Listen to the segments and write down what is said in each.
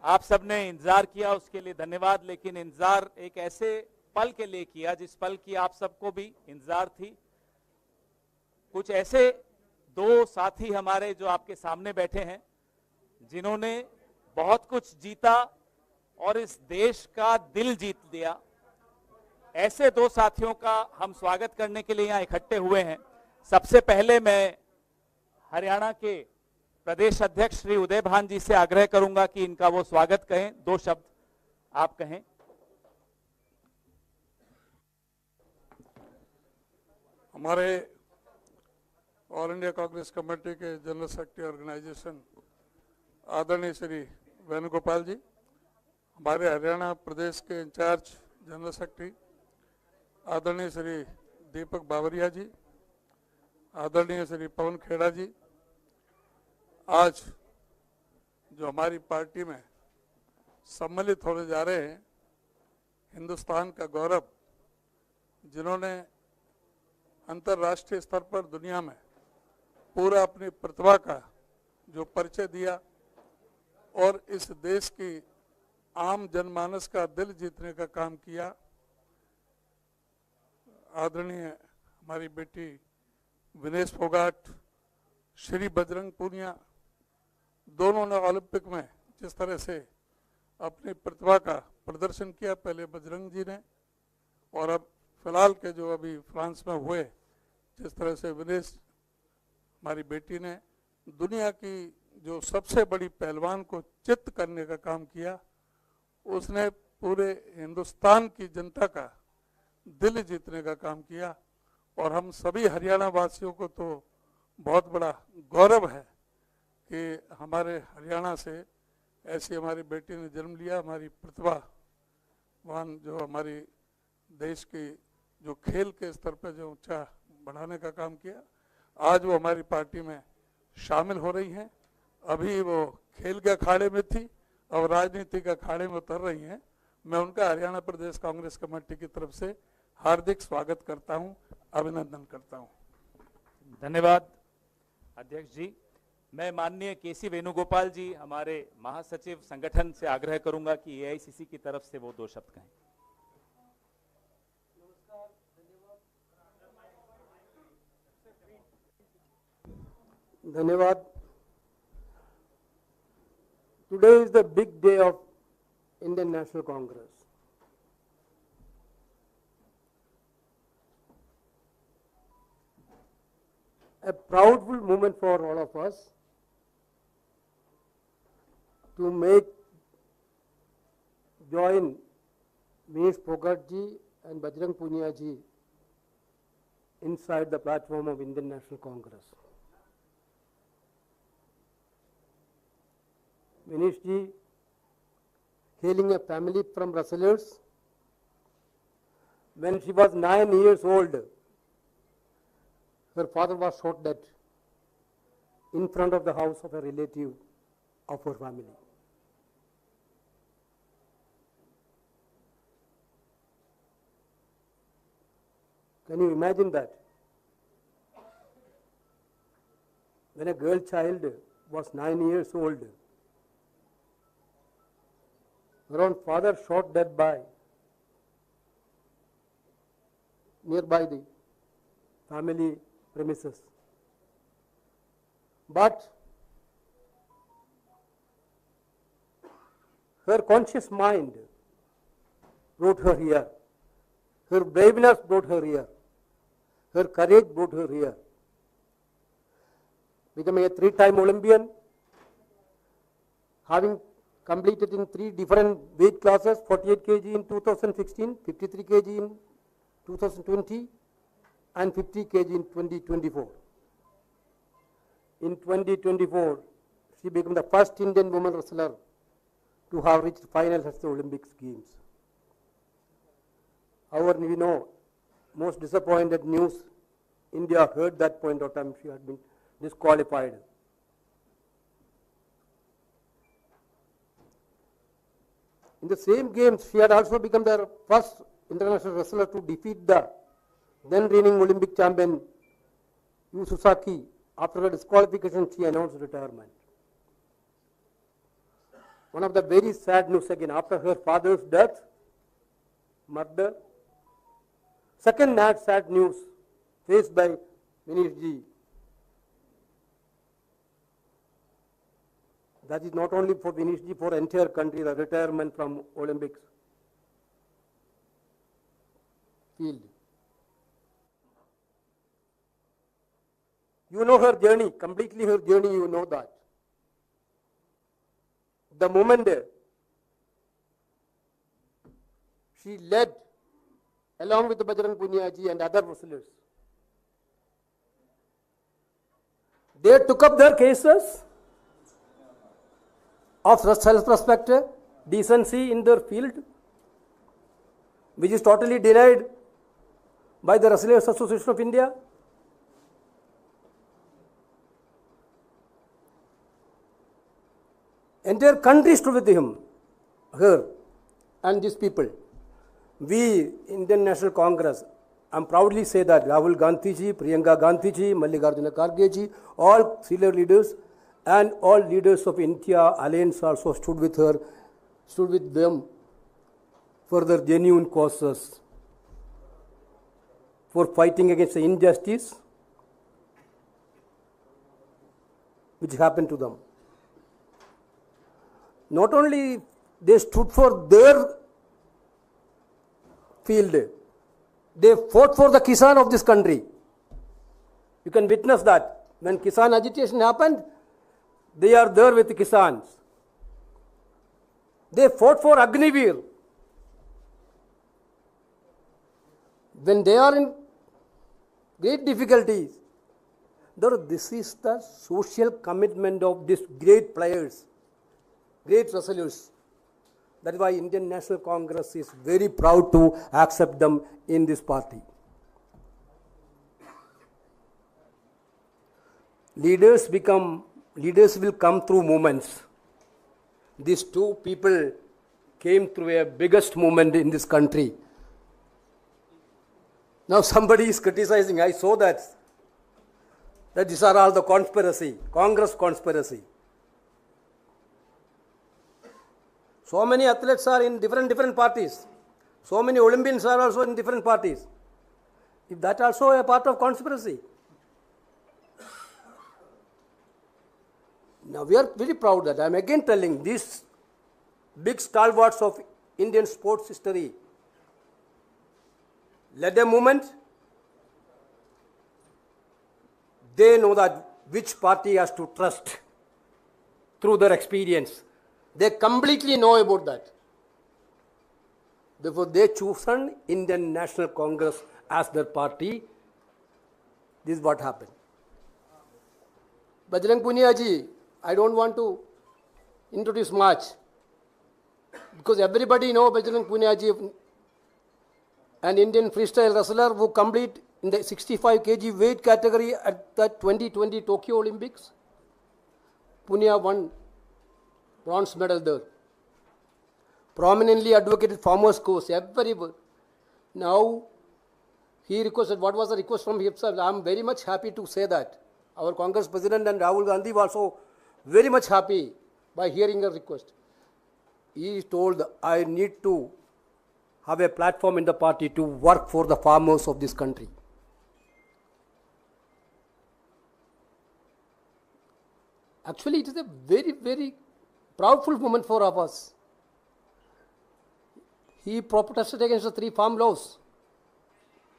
आप सबने इंतजार किया उसके लिए धन्यवाद। लेकिन इंतजार एक ऐसे पल के लिए किया जिस पल की आप सबको भी इंतजार थी। कुछ ऐसे दो साथी हमारे जो आपके सामने बैठे हैं जिन्होंने बहुत कुछ जीता और इस देश का दिल जीत लिया। ऐसे दो साथियों का हम स्वागत करने के लिए यहां इकट्ठे हुए हैं। सबसे पहले मैं हरियाणा के प्रदेश अध्यक्ष श्री उदय भान जी से आग्रह करूंगा कि इनका वो स्वागत कहें, दो शब्द आप कहें। हमारे ऑल इंडिया कांग्रेस कमेटी के जनरल सेक्रेटरी ऑर्गेनाइजेशन आदरणीय श्री वेणुगोपाल जी, हमारे हरियाणा प्रदेश के इंचार्ज जनरल सेक्रेटरी आदरणीय श्री दीपक बावरिया जी, आदरणीय श्री पवन खेड़ा जी, आज जो हमारी पार्टी में सम्मिलित होने जा रहे हैं, हिंदुस्तान का गौरव, जिन्होंने अंतर्राष्ट्रीय स्तर पर दुनिया में पूरा अपनी प्रतिभा का जो परिचय दिया और इस देश की आम जनमानस का दिल जीतने का काम किया, आदरणीय हमारी बेटी विनेश फोगाट, श्री बजरंग पूनिया, दोनों ने ओलंपिक में जिस तरह से अपनी प्रतिभा का प्रदर्शन किया, पहले बजरंग जी ने और अब फिलहाल के जो अभी फ्रांस में हुए, जिस तरह से विनेश हमारी बेटी ने दुनिया की जो सबसे बड़ी पहलवान को चित्त करने का काम किया, उसने पूरे हिंदुस्तान की जनता का दिल जीतने का काम किया। और हम सभी हरियाणा वासियों को तो बहुत बड़ा गौरव है कि हमारे हरियाणा से ऐसी हमारी बेटी ने जन्म लिया। हमारी प्रतिभावान जो हमारी देश की जो खेल के स्तर पर जो ऊंचा बढ़ाने का काम किया, आज वो हमारी पार्टी में शामिल हो रही हैं। अभी वो खेल के अखाड़े में थी और राजनीति के अखाड़े में उतर रही हैं। मैं उनका हरियाणा प्रदेश कांग्रेस कमेटी की तरफ से हार्दिक स्वागत करता हूं, अभिनंदन करता हूं। धन्यवाद अध्यक्ष जी। मैं माननीय केसी वेणुगोपाल जी, हमारे महासचिव संगठन से आग्रह करूंगा कि एआईसीसी की तरफ से वो दो शब्द कहें। धन्यवाद। Today is the big day of Indian National Congress. A proudful moment for all of us to join Vinesh Phogat ji and Bajrang Punia ji inside the platform of Indian National Congress. Vinesh ji, hailing a family from wrestlers, when she was 9 years old, her father was shot dead in front of the house of a relative of her family. Can you imagine that? When a girl child was 9 years old, her own father shot dead nearby the family premises. But her conscious mind brought her here. Her braveness brought her here. Her courage brought her here. Becoming a 3-time Olympian, having completed in 3 different weight classes, 48 kg in 2016, 53 kg in 2020, and 50 kg in 2024. In 2024, she became the first Indian woman wrestler to have reached finals at the Olympic Games. However, we know, most disappointed news, India heard that point of time she had been disqualified. In the same games, she had also become the first international wrestler to defeat the then reigning Olympic champion Yu Sasaki. After her disqualification, she announced retirement. one of the very sad news again after her father's death, murder. Second sad news faced by Vinesh ji. That is not only for Vinesh ji, for entire country, the retirement from Olympics field. You know her journey, completely her journey, you know that. The moment she led along with Bajrang Punia ji and other wrestlers, they took up their cases of self-respect, decency in their field, which is totally denied by the Wrestlers Association of India. Entire country stood with him, her, and these people. We, Indian National Congress, I proudly say that Rahul Gandhi ji, Priyanka Gandhi ji, Mallikarjuna Kharge ji, all senior leaders and all leaders of India Alliance also stood with her, stood with them for their genuine causes, for fighting against the injustice which happened to them. Not only they stood for their field, they fought for the Kisan of this country. You can witness that. When Kisan agitation happened, they are there with the Kisans. They fought for Agniveer. When they are in great difficulties, this is the social commitment of these great players, great wrestlers. That is why Indian National Congress is very proud to accept them in this party. Leaders will come through movements. These two people came through a biggest movement in this country. Now somebody is criticizing, I saw that these are all the conspiracy, Congress conspiracy. So many athletes are in different parties. So many Olympians are also in different parties. If that also a part of conspiracy. Now we are very proud that I am again telling these big stalwarts of Indian sports history led a movement. They know that which party has to trust through their experience. They completely know about that. Therefore, they chosen Indian National Congress as their party. This is what happened. Bajrang Punia ji, I don't want to introduce much because everybody knows Bajrang Punia ji, an Indian freestyle wrestler who complete in the 65 kg weight category at the 2020 Tokyo Olympics. Punia won bronze medal there. Prominently advocated farmers' cause everywhere. Now, he requested, what was the request from himself? I am very much happy to say that. Our Congress President and Rahul Gandhi were also very much happy by hearing a request. He told, I need to have a platform in the party to work for the farmers of this country. Actually, it is a very, very proudful moment for us. He protested against the 3 farm laws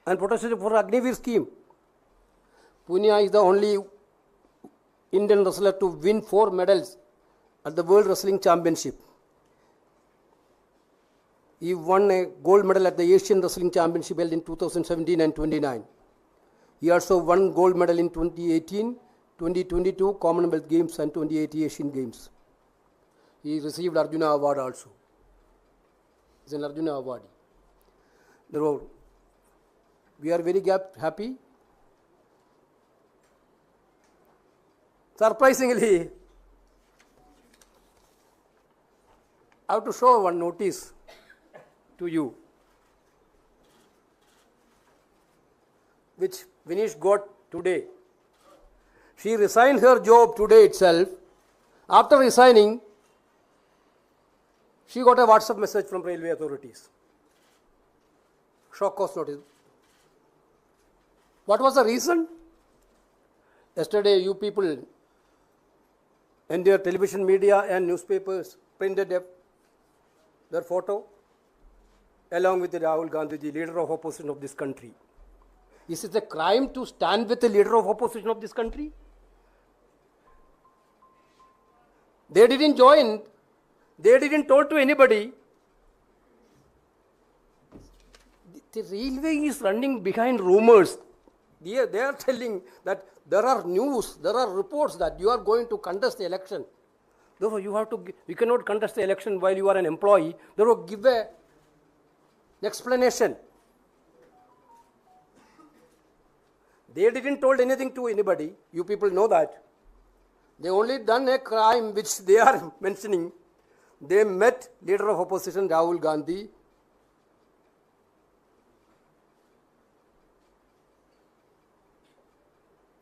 and protested for Agniveer scheme. Punia is the only Indian wrestler to win 4 medals at the World Wrestling Championship. He won a gold medal at the Asian Wrestling Championship held in 2017 and 29. He also won gold medal in 2018, 2022 Commonwealth Games and 2080 Asian Games. He received Arjuna Award also. He is an Arjuna Award. Therefore, we are very happy. Surprisingly, I have to show one notice to you, which Vinesh got today. She resigned her job today itself. After resigning, She got a WhatsApp message from railway authorities. Shock cause notice. What was the reason? Yesterday, you people in their television media and newspapers printed their photo along with the Rahul Gandhi, the leader of opposition of this country. Is it a crime to stand with the leader of opposition of this country? They didn't join. They didn't told to anybody. The railway is running behind rumors. They are telling that there are news, there are reports that you are going to contest the election. Therefore, you cannot contest the election while you are an employee. Therefore, give an explanation. They didn't told anything to anybody. You people know that. They only done a crime which they are mentioning. They met leader of opposition Rahul Gandhi.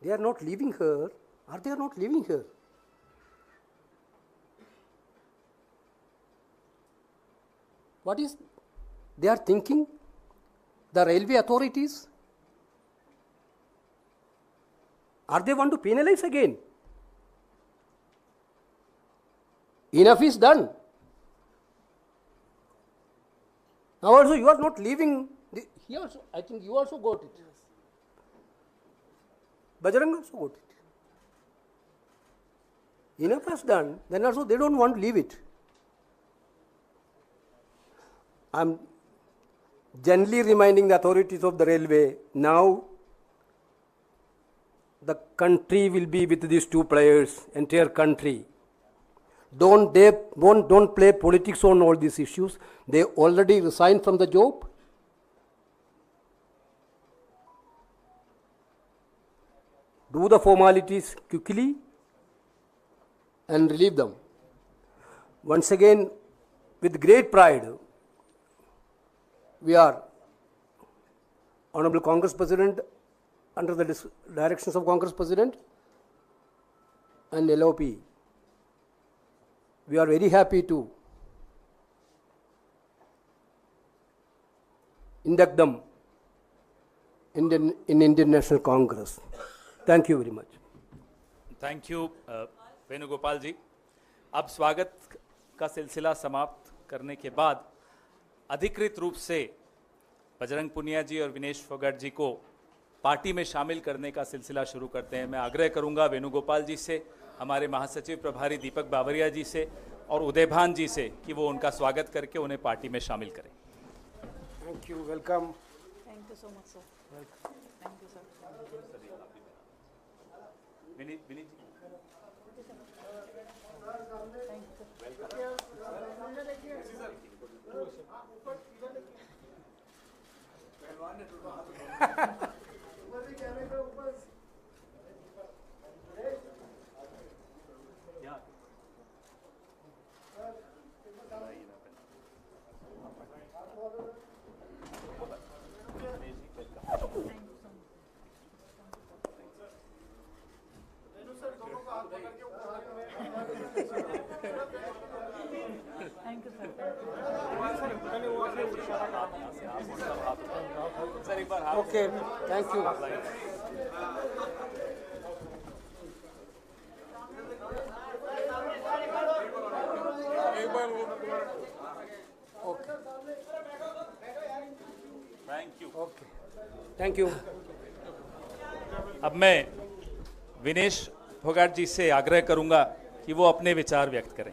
They are not leaving her. Are they not leaving her? What is they are thinking? The railway authorities? Are they want to penalize again? Enough is done. Now also you are not leaving. He also, I think you also got it. Bajrang also got it. Enough has done, then also they don't want to leave it. I am gently reminding the authorities of the railway, now the country will be with these two players, entire country. Don't play politics on all these issues. They already resigned from the job. Do the formalities quickly and relieve them. Once again, with great pride, we are Honorable Congress President, under the directions of Congress President and LOP. We are very happy to induct them in Indian National Congress. Thank you very much. Thank you Venugopal ji. अब स्वागत का सिलसिला समाप्त करने के बाद अधिकृत रूप से बजरंग पुनिया जी और विनेश फोगाट जी को पार्टी में शामिल करने का सिलसिला शुरू करते हैं. मैं आग्रह करूंगा वेणुगोपाल जी से, हमारे महासचिव प्रभारी दीपक बावरिया जी से और उदयभान जी से कि वो उनका स्वागत करके उन्हें पार्टी में शामिल करें. Thank you. Welcome. Thank you so much, sir. Welcome. Thank you, sir. Vineet ji. Thank you, sir. Sir एक बार हाथ. Okay. Thank you. Okay. Thank you. Okay. Thank you. अब मैं विनेश फोगाट जी से आग्रह करूंगा कि वो अपने विचार व्यक्त करें.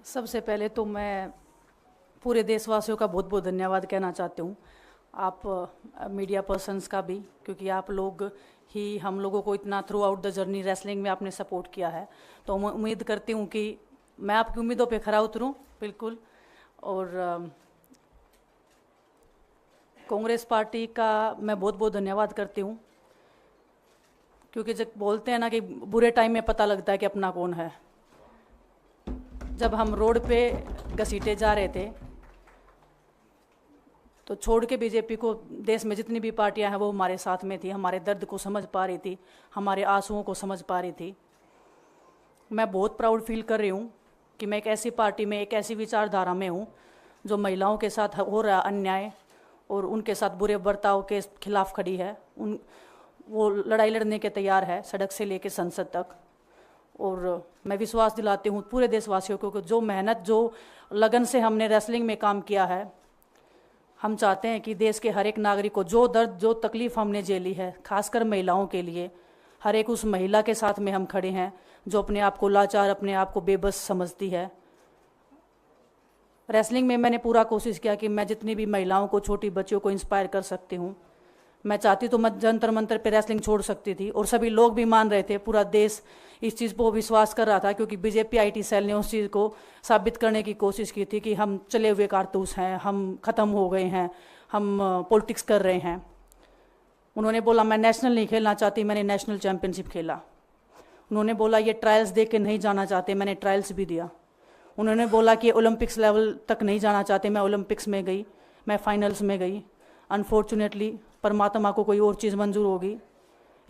सबसे पहले तो मैं पूरे देशवासियों का बहुत बहुत धन्यवाद कहना चाहती हूँ. आप मीडिया पर्सन्स का भी, क्योंकि आप लोग ही हम लोगों को इतना through out the journey wrestling में आपने सपोर्ट किया है. तो मैं उम्मीद करती हूँ कि मैं आपकी उम्मीदों पे खरा उतरूँ बिल्कुल. और कांग्रेस पार्टी का मैं बहुत बहुत धन्यवाद करती हूँ, क्योंकि जब बोलते हैं ना कि बुरे टाइम में पता लगता है कि अपना कौन है. जब हम रोड पे घसीटे जा रहे थे तो छोड़ के बीजेपी को देश में जितनी भी पार्टियां हैं वो हमारे साथ में थी, हमारे दर्द को समझ पा रही थी, हमारे आंसुओं को समझ पा रही थी। मैं बहुत प्राउड फील कर रही हूँ कि मैं एक ऐसी पार्टी में, एक ऐसी विचारधारा में हूँ जो महिलाओं के साथ हो रहा अन्याय और उनके साथ बुरे बर्ताव के खिलाफ खड़ी है। वो लड़ाई लड़ने के तैयार है, सड़क से लेकर संसद तक। और मैं विश्वास दिलाती हूँ पूरे देशवासियों को कि जो मेहनत, जो लगन से हमने रेसलिंग में काम किया है, हम चाहते हैं कि देश के हर एक नागरिक को जो दर्द, जो तकलीफ़ हमने झेली है, खासकर महिलाओं के लिए, हर एक उस महिला के साथ में हम खड़े हैं जो अपने आप को लाचार, अपने आप को बेबस समझती है। रेसलिंग में मैंने पूरा कोशिश किया कि मैं जितनी भी महिलाओं को, छोटी बच्चियों को इंस्पायर कर सकती हूँ। मैं चाहती तो मैं जंतर मंतर पे रेसलिंग छोड़ सकती थी और सभी लोग भी मान रहे थे, पूरा देश इस चीज़ पर विश्वास कर रहा था, क्योंकि बीजेपी आईटी सेल ने उस चीज़ को साबित करने की कोशिश की थी कि हम चले हुए कारतूस हैं, हम ख़त्म हो गए हैं, हम पॉलिटिक्स कर रहे हैं। उन्होंने बोला मैं नेशनल नहीं खेलना चाहती, मैंने नेशनल चैम्पियनशिप खेला। उन्होंने बोला ये ट्रायल्स दे के नहीं जाना चाहते, मैंने ट्रायल्स भी दिया। उन्होंने बोला कि ओलंपिक्स लेवल तक नहीं जाना चाहते, मैं ओलंपिक्स में गई, मैं फाइनल्स में गई। अनफॉर्चुनेटली परमात्मा को कोई और चीज़ मंजूर होगी।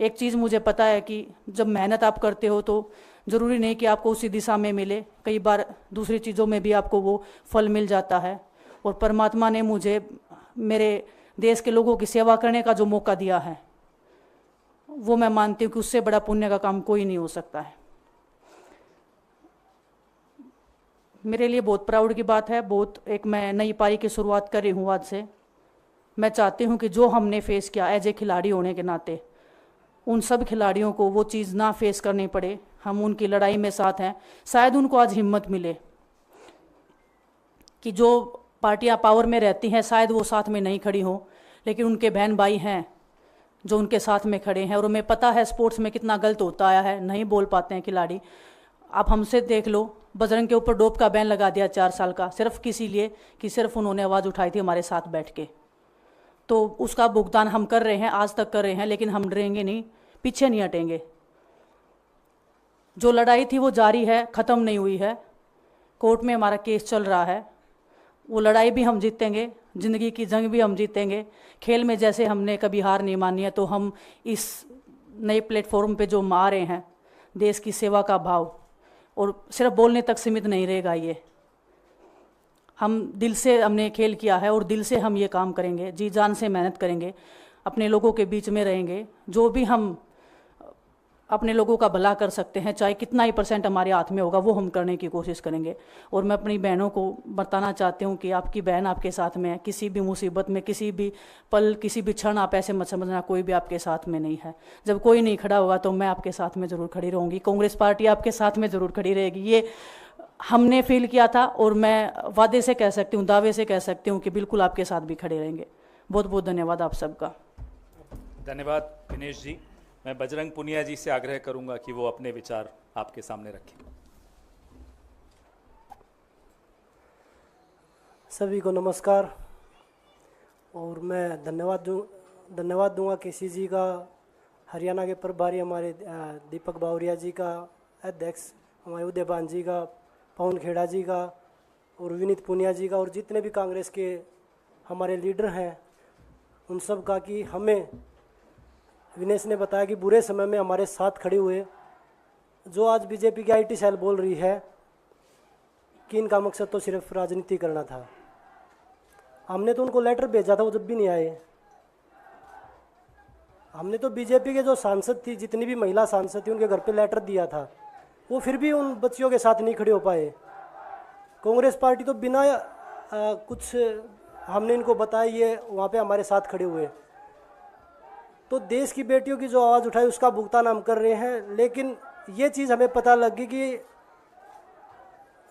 एक चीज़ मुझे पता है कि जब मेहनत आप करते हो तो ज़रूरी नहीं कि आपको उसी दिशा में मिले, कई बार दूसरी चीज़ों में भी आपको वो फल मिल जाता है। और परमात्मा ने मुझे मेरे देश के लोगों की सेवा करने का जो मौका दिया है, वो मैं मानती हूँ कि उससे बड़ा पुण्य का काम कोई नहीं हो सकता है। मेरे लिए बहुत प्राउड की बात है। एक मैं नई पारी की शुरुआत कर रही हूँ आज से। मैं चाहती हूँ कि जो हमने फेस किया एज ए खिलाड़ी होने के नाते, उन सब खिलाड़ियों को वो चीज़ ना फेस करनी पड़े। हम उनकी लड़ाई में साथ हैं। शायद उनको आज हिम्मत मिले कि जो पार्टियां पावर में रहती हैं शायद वो साथ में नहीं खड़ी हों, लेकिन उनके बहन भाई हैं जो उनके साथ में खड़े हैं। और हमें पता है स्पोर्ट्स में कितना गलत होता आया है, नहीं बोल पाते हैं खिलाड़ी। आप हमसे देख लो, बजरंग के ऊपर डोप का बैन लगा दिया 4 साल का, सिर्फ किसी लिए कि सिर्फ उन्होंने आवाज़ उठाई थी हमारे साथ बैठ के। तो उसका भुगतान हम कर रहे हैं, आज तक कर रहे हैं, लेकिन हम डरेंगे नहीं, पीछे नहीं हटेंगे। जो लड़ाई थी वो जारी है, ख़त्म नहीं हुई है। कोर्ट में हमारा केस चल रहा है, वो लड़ाई भी हम जीतेंगे, ज़िंदगी की जंग भी हम जीतेंगे। खेल में जैसे हमने कभी हार नहीं मानी है, तो हम इस नए प्लेटफॉर्म पे जो आ रहे हैं, देश की सेवा का भाव, और सिर्फ बोलने तक सीमित नहीं रहेगा। ये हम दिल से हमने खेल किया है और दिल से हम ये काम करेंगे, जी जान से मेहनत करेंगे, अपने लोगों के बीच में रहेंगे। जो भी हम अपने लोगों का भला कर सकते हैं, चाहे कितना ही % हमारे हाथ में होगा, वो हम करने की कोशिश करेंगे। और मैं अपनी बहनों को बताना चाहती हूँ कि आपकी बहन आपके साथ में है। किसी भी मुसीबत में, किसी भी पल, किसी भी क्षण आप ऐसे मत समझना कोई भी आपके साथ में नहीं है। जब कोई नहीं खड़ा होगा तो मैं आपके साथ में ज़रूर खड़ी रहूँगी, कांग्रेस पार्टी आपके साथ में ज़रूर खड़ी रहेगी। ये हमने फील किया था और मैं वादे से कह सकती हूँ, दावे से कह सकती हूँ कि बिल्कुल आपके साथ भी खड़े रहेंगे। बहुत बहुत धन्यवाद आप सबका। धन्यवाद दिनेश जी। मैं बजरंग पुनिया जी से आग्रह करूंगा कि वो अपने विचार आपके सामने रखें। सभी को नमस्कार। और मैं धन्यवाद दूंगा केसी जी का, हरियाणा के प्रभारी हमारे दीपक बावरिया जी का, अध्यक्ष हमारे उदयभान जी का, पवन खेड़ा जी का और विनीत पुनिया जी का, और जितने भी कांग्रेस के हमारे लीडर हैं उन सब का, कि हमें विनेश ने बताया कि बुरे समय में हमारे साथ खड़े हुए। जो आज बीजेपी की आईटी सेल बोल रही है कि इनका मकसद तो सिर्फ राजनीति करना था, हमने तो उनको लेटर भेजा था, वो जब भी नहीं आए। हमने तो बीजेपी के जो सांसद थी, जितनी भी महिला सांसद थी, उनके घर पे लेटर दिया था, वो फिर भी उन बच्चियों के साथ नहीं खड़े हो पाए। कांग्रेस पार्टी तो बिना कुछ हमने इनको बताया ये वहाँ पे हमारे साथ खड़े हुए। तो देश की बेटियों की जो आवाज़ उठाई उसका भुगतान हम कर रहे हैं। लेकिन ये चीज़ हमें पता लगी कि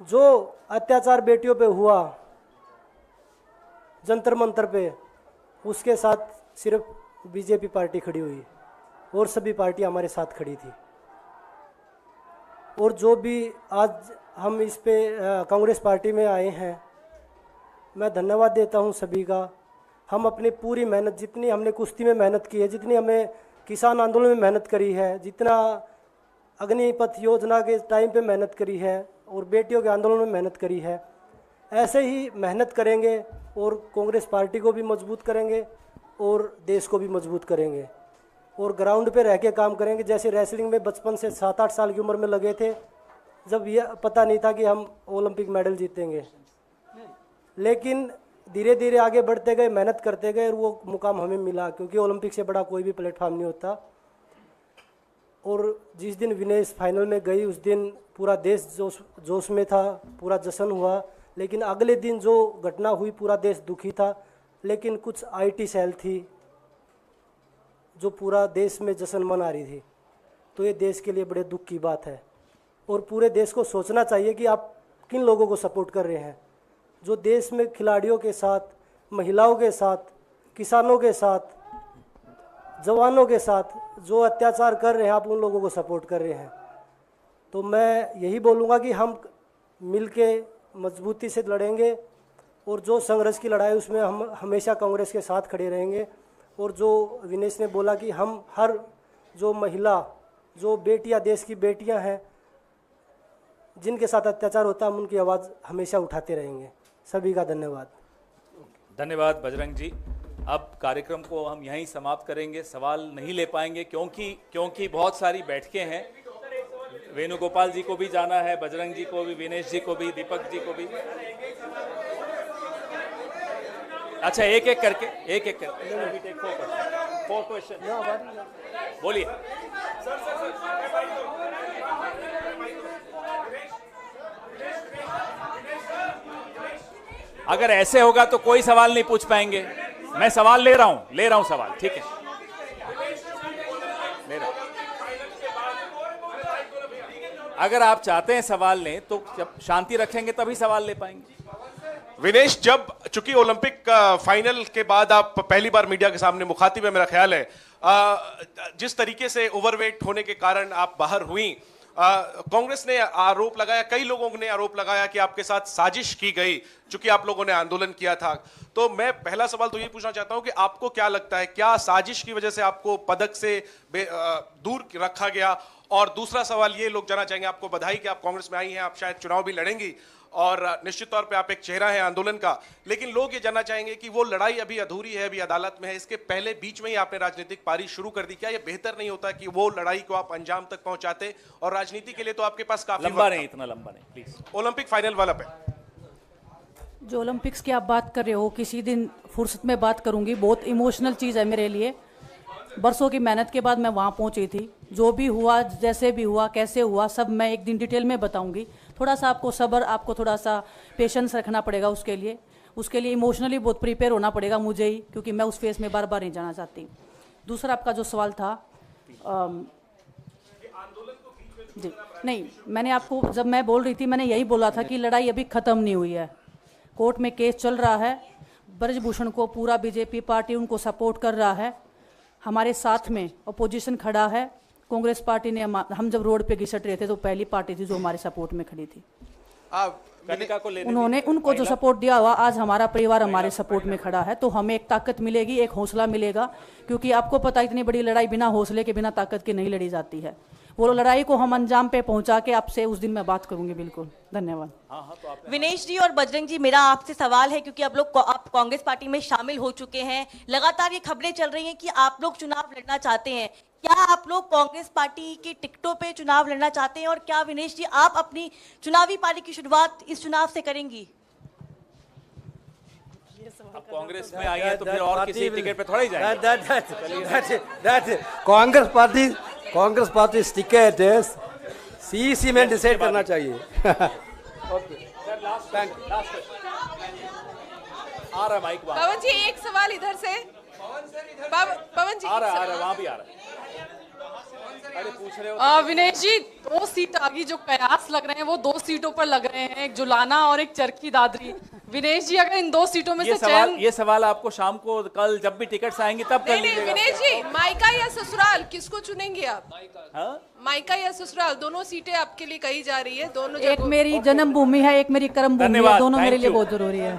जो अत्याचार बेटियों पे हुआ जंतर मंतर पे, उसके साथ सिर्फ बीजेपी पार्टी खड़ी हुई और सभी पार्टी हमारे साथ खड़ी थी। और जो भी आज हम इस पे कांग्रेस पार्टी में आए हैं, मैं धन्यवाद देता हूं सभी का। हम अपनी पूरी मेहनत, जितनी हमने कुश्ती में मेहनत की है, जितनी हमें किसान आंदोलन में मेहनत करी है, जितना अग्निपथ योजना के टाइम पे मेहनत करी है और बेटियों के आंदोलन में मेहनत करी है, ऐसे ही मेहनत करेंगे और कांग्रेस पार्टी को भी मजबूत करेंगे और देश को भी मजबूत करेंगे और ग्राउंड पे रह के काम करेंगे। जैसे रेसलिंग में बचपन से 7-8 साल की उम्र में लगे थे, जब ये पता नहीं था कि हम ओलंपिक मेडल जीतेंगे, लेकिन धीरे धीरे आगे बढ़ते गए, मेहनत करते गए और वो मुकाम हमें मिला, क्योंकि ओलंपिक से बड़ा कोई भी प्लेटफॉर्म नहीं होता। और जिस दिन विनेश फाइनल में गई उस दिन पूरा देश जोश में था, पूरा जश्न हुआ। लेकिन अगले दिन जो घटना हुई पूरा देश दुखी था, लेकिन कुछ आईटी सेल थी जो पूरा देश में जश्न मना रही थी। तो ये देश के लिए बड़े दुख की बात है और पूरे देश को सोचना चाहिए कि आप किन लोगों को सपोर्ट कर रहे हैं। जो देश में खिलाड़ियों के साथ, महिलाओं के साथ, किसानों के साथ, जवानों के साथ जो अत्याचार कर रहे हैं, आप उन लोगों को सपोर्ट कर रहे हैं। तो मैं यही बोलूँगा कि हम मिलके मजबूती से लड़ेंगे और जो संघर्ष की लड़ाई उसमें हम हमेशा कांग्रेस के साथ खड़े रहेंगे। और जो विनेश ने बोला कि हम हर जो महिला, जो बेटियां, देश की बेटियां हैं जिनके साथ अत्याचार होता है, हम उनकी आवाज़ हमेशा उठाते रहेंगे। सभी का धन्यवाद। धन्यवाद बजरंग जी। अब कार्यक्रम को हम यहीं समाप्त करेंगे, सवाल नहीं ले पाएंगे क्योंकि बहुत सारी बैठकें हैं। वेणुगोपाल जी को भी जाना है, बजरंग जी को भी, विनेश जी को भी, दीपक जी को भी। अच्छा, एक एक करके फोर क्वेश्चन बोलिए। अगर ऐसे होगा तो कोई सवाल नहीं पूछ पाएंगे। मैं सवाल ले रहा हूं सवाल, ठीक है, ले रहा हूं। अगर आप चाहते हैं सवाल लें तो जब शांति रखेंगे तभी सवाल ले पाएंगे। विनेश, जब चूंकि ओलंपिक फाइनल के बाद आप पहली बार मीडिया के सामने मुखातिब है, मेरा ख्याल है जिस तरीके से ओवरवेट होने के कारण आप बाहर हुई, कांग्रेस ने आरोप लगाया, कई लोगों ने आरोप लगाया कि आपके साथ साजिश की गई, चूंकि आप लोगों ने आंदोलन किया था। तो मैं पहला सवाल तो ये पूछना चाहता हूं कि आपको क्या लगता है, क्या साजिश की वजह से आपको पदक से दूर रखा गया? और दूसरा सवाल ये लोग जानना चाहेंगे, आपको बधाई कि आप कांग्रेस में आई हैं, आप शायद चुनाव भी लड़ेंगी और निश्चित तौर पे आप एक चेहरा है आंदोलन का, लेकिन लोग ये जानना चाहेंगे कि वो लड़ाई अभी अधूरी है, अभी अदालत में है, इसके पहले बीच में ही आपने राजनीतिक पारी शुरू कर दी। क्या ये बेहतर नहीं होता कि वो लड़ाई को आप अंजाम तक पहुंचाते? और राजनीति के लिए तो आपके पास काफी लंबा नहीं, इतना लंबा नहीं प्लीज। ओलंपिक फाइनल वाला पे जो ओलंपिक्स की आप बात कर रहे हो, किसी दिन फुर्सत में बात करूंगी। बहुत इमोशनल चीज़ है मेरे लिए। बरसों की मेहनत के बाद मैं वहाँ पहुँची थी। जो भी हुआ, जैसे भी हुआ, कैसे हुआ, सब मैं एक दिन डिटेल में बताऊंगी। थोड़ा सा आपको सब्र, आपको थोड़ा सा पेशेंस रखना पड़ेगा। उसके लिए इमोशनली बहुत प्रिपेयर होना पड़ेगा मुझे ही, क्योंकि मैं उस फेस में बार बार नहीं जाना चाहती। दूसरा आपका जो सवाल था, जी नहीं, मैंने आपको जब मैं बोल रही थी, मैंने यही बोला था कि लड़ाई अभी ख़त्म नहीं हुई है। कोर्ट में केस चल रहा है। ब्रजभूषण को पूरा बीजेपी पार्टी उनको सपोर्ट कर रहा है। हमारे साथ में अपोजिशन खड़ा है। कांग्रेस पार्टी ने, हम जब रोड पे घिसट रहे थे तो पहली पार्टी थी जो हमारे सपोर्ट में खड़ी थी। उन्होंने उनको जो सपोर्ट दिया हुआ, आज हमारा परिवार हमारे सपोर्ट में खड़ा है। तो हमें एक ताकत मिलेगी, एक हौसला मिलेगा, क्योंकि आपको पता है इतनी बड़ी लड़ाई बिना हौसले के, बिना ताकत के नहीं लड़ी जाती है। वो लड़ाई को हम अंजाम पे पहुंचा के आपसे उस दिन मैं बात करूंगी। बिल्कुल, धन्यवाद। तो विनेश जी और बजरंग जी, मेरा आपसे सवाल है, क्योंकि आप कांग्रेस पार्टी में शामिल हो चुके हैं, लगातार ये खबरें चल रही हैं कि आप लोग चुनाव लड़ना चाहते हैं। क्या आप लोग कांग्रेस पार्टी की टिकटों पे चुनाव लड़ना चाहते हैं? और क्या विनेश जी आप अपनी चुनावी पारी की शुरुआत इस चुनाव से करेंगी? अब कांग्रेस में आई है तो फिर और किसी टिकट पे थोड़ा ही जाएंगे। कांग्रेस पार्टी टिकट सीईसी में डिसाइड करना चाहिए। ओके सर, लास्ट आ रहा माइक। पवन जी, एक सवाल इधर से। पवन जी आ रहा है, वहां भी आ रहा है। अरे पूछ रहे हो विनेश जी, 2 सीट आगे जो कयास लग रहे हैं वो 2 सीटों पर लग रहे हैं, एक जुलाना और एक चरखी दादरी। विनेश जी, अगर इन 2 सीटों में से ये सवाल आपको शाम को, कल जब भी टिकट्स आएंगे तब कर लीजिएगा। विनेश जी, मायका या ससुराल, किसको चुनेंगे आप? मायका या ससुराल, दोनों सीटें आपके लिए कही जा रही है। दोनों, एक मेरी जन्मभूमि है, एक मेरी कर्म भूमि है, दोनों मेरे लिए बहुत जरूरी है।